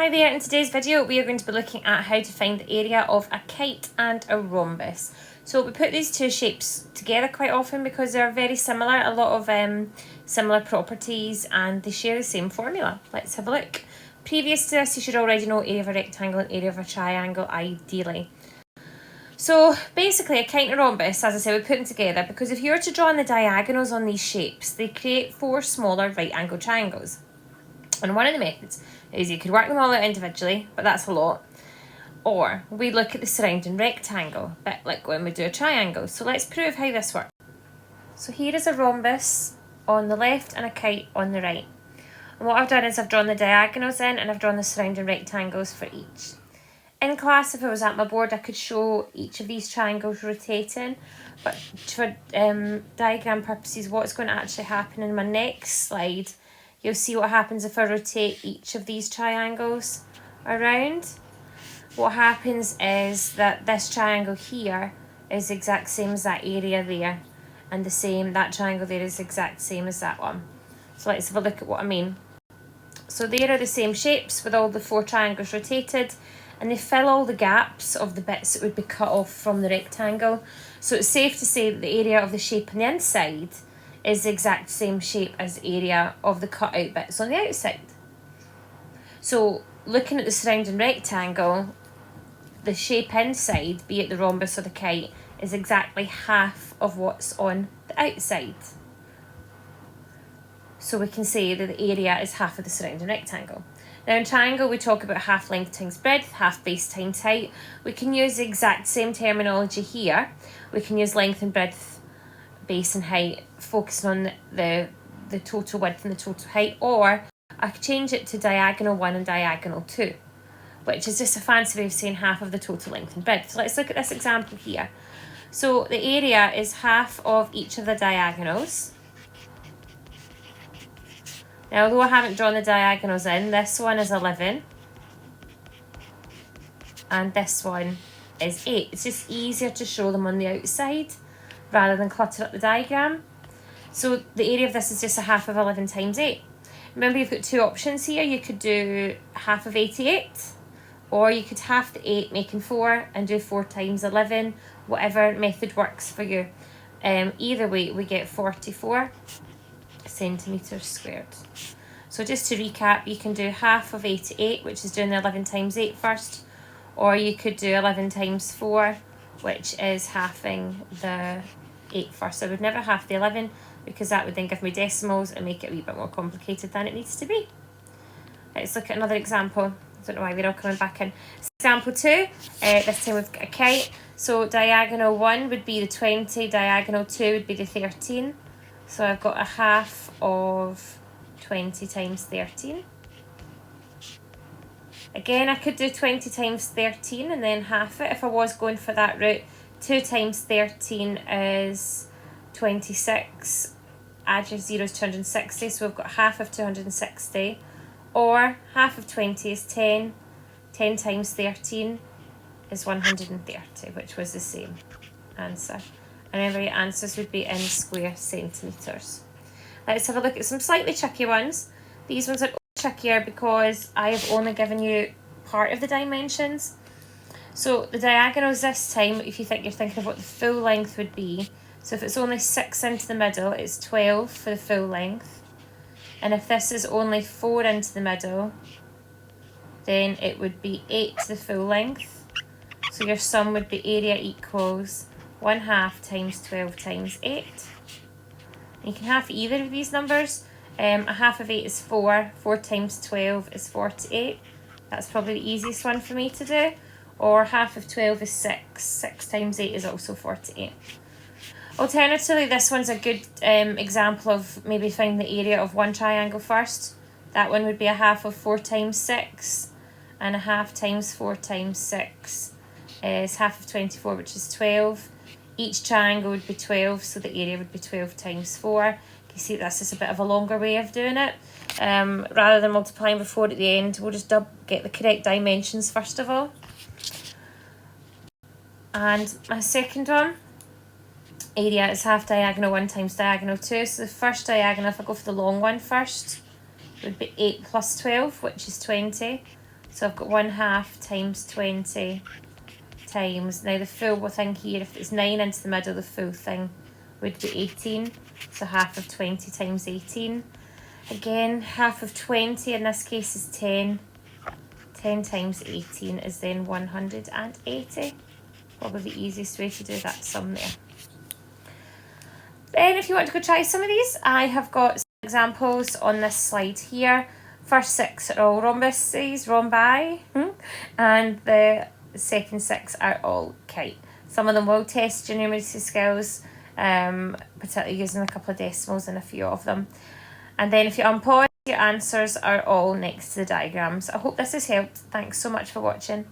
Hi there, in today's video we are going to be looking at how to find the area of a kite and a rhombus. So we put these two shapes together quite often because they're very similar, a lot of similar properties, and they share the same formula. Let's have a look. Previous to this you should already know area of a rectangle and area of a triangle ideally. So basically a kite and a rhombus, as I said, we put them together because if you were to draw on the diagonals on these shapes, they create four smaller right angle triangles. And one of the methods is you could work them all out individually, but that's a lot. Or we look at the surrounding rectangle, a bit like when we do a triangle. So let's prove how this works. So here is a rhombus on the left and a kite on the right. And what I've done is I've drawn the diagonals in and I've drawn the surrounding rectangles for each. In class, if I was at my board, I could show each of these triangles rotating, but for diagram purposes, what's going to actually happen in my next slide, you'll see what happens if I rotate each of these triangles around. What happens is that this triangle here is the exact same as that area there, and that triangle there is the exact same as that one. So let's have a look at what I mean. So there are the same shapes with all the four triangles rotated, and they fill all the gaps of the bits that would be cut off from the rectangle. So it's safe to say that the area of the shape on the inside is the exact same shape as the area of the cut out bits on the outside. So looking at the surrounding rectangle, the shape inside, be it the rhombus or the kite, is exactly half of what's on the outside. So we can say that the area is half of the surrounding rectangle. Now in triangle we talk about half length times breadth, half base times height. We can use the exact same terminology here. We can use length and breadth, base and height, focusing on the total width and the total height, or I could change it to diagonal 1 and diagonal 2, which is just a fancy way of saying half of the total length and breadth. So let's look at this example here. So the area is half of each of the diagonals. Now, although I haven't drawn the diagonals in, this one is 11 and this one is 8. It's just easier to show them on the outside rather than clutter up the diagram. So the area of this is just a half of 11 times 8. Remember, you've got two options here. You could do half of 88, or you could half the 8, making 4, and do 4 times 11, whatever method works for you. Either way, we get 44 centimetres squared. So just to recap, you can do half of 88, which is doing the 11 times 8 first, or you could do 11 times 4, which is halving the 8 first. I would never half the 11 because that would then give me decimals and make it a wee bit more complicated than it needs to be. Let's look at another example. I don't know why we're all coming back in. Example 2, this time we've got a kite. So diagonal 1 would be the 20, diagonal 2 would be the 13. So I've got a half of 20 times 13. Again, I could do 20 times 13 and then half it if I was going for that route. 2 times 13 is 26. Add your zeros, 260. So we've got half of 260. Or half of 20 is 10. 10 times 13 is 130, which was the same answer. And remember, your answers would be in square centimetres. Let's have a look at some slightly tricky ones. These ones are trickier because I have only given you part of the dimensions. So the diagonals this time, if you think you're thinking of what the full length would be, so if it's only 6 into the middle, it's 12 for the full length. And if this is only 4 into the middle, then it would be 8 to the full length. So your sum would be area equals 1/2 times 12 times 8. You can half either of these numbers. A half of 8 is 4. 4 times 12 is 48. That's probably the easiest one for me to do. Or half of 12 is 6. 6 times 8 is also 48. Alternatively, this one's a good example of maybe finding the area of one triangle first. That one would be a half of 4 times 6. And a half times 4 times 6 is half of 24, which is 12. Each triangle would be 12, so the area would be 12 times 4. You see, this is a bit of a longer way of doing it. Rather than multiplying by 4 at the end, we'll just get the correct dimensions first of all. And my second one, area is half diagonal 1 times diagonal 2. So the first diagonal, if I go for the long one first, would be 8 plus 12, which is 20. So I've got 1/2 times 20 times, now the full thing here, if it's 9 into the middle, the full thing would be 18. So half of 20 times 18. Again, half of 20 in this case is 10. 10 times 18 is then 180. Probably the easiest way to do that sum there. Then if you want to go try some of these, I have got some examples on this slide here. First 6 are all rhombuses, rhombi, and the second 6 are all kite. Some of them will test your numeracy skills, particularly using a couple of decimals in a few of them. And then if you unpause, your answers are all next to the diagrams. I hope this has helped. Thanks so much for watching.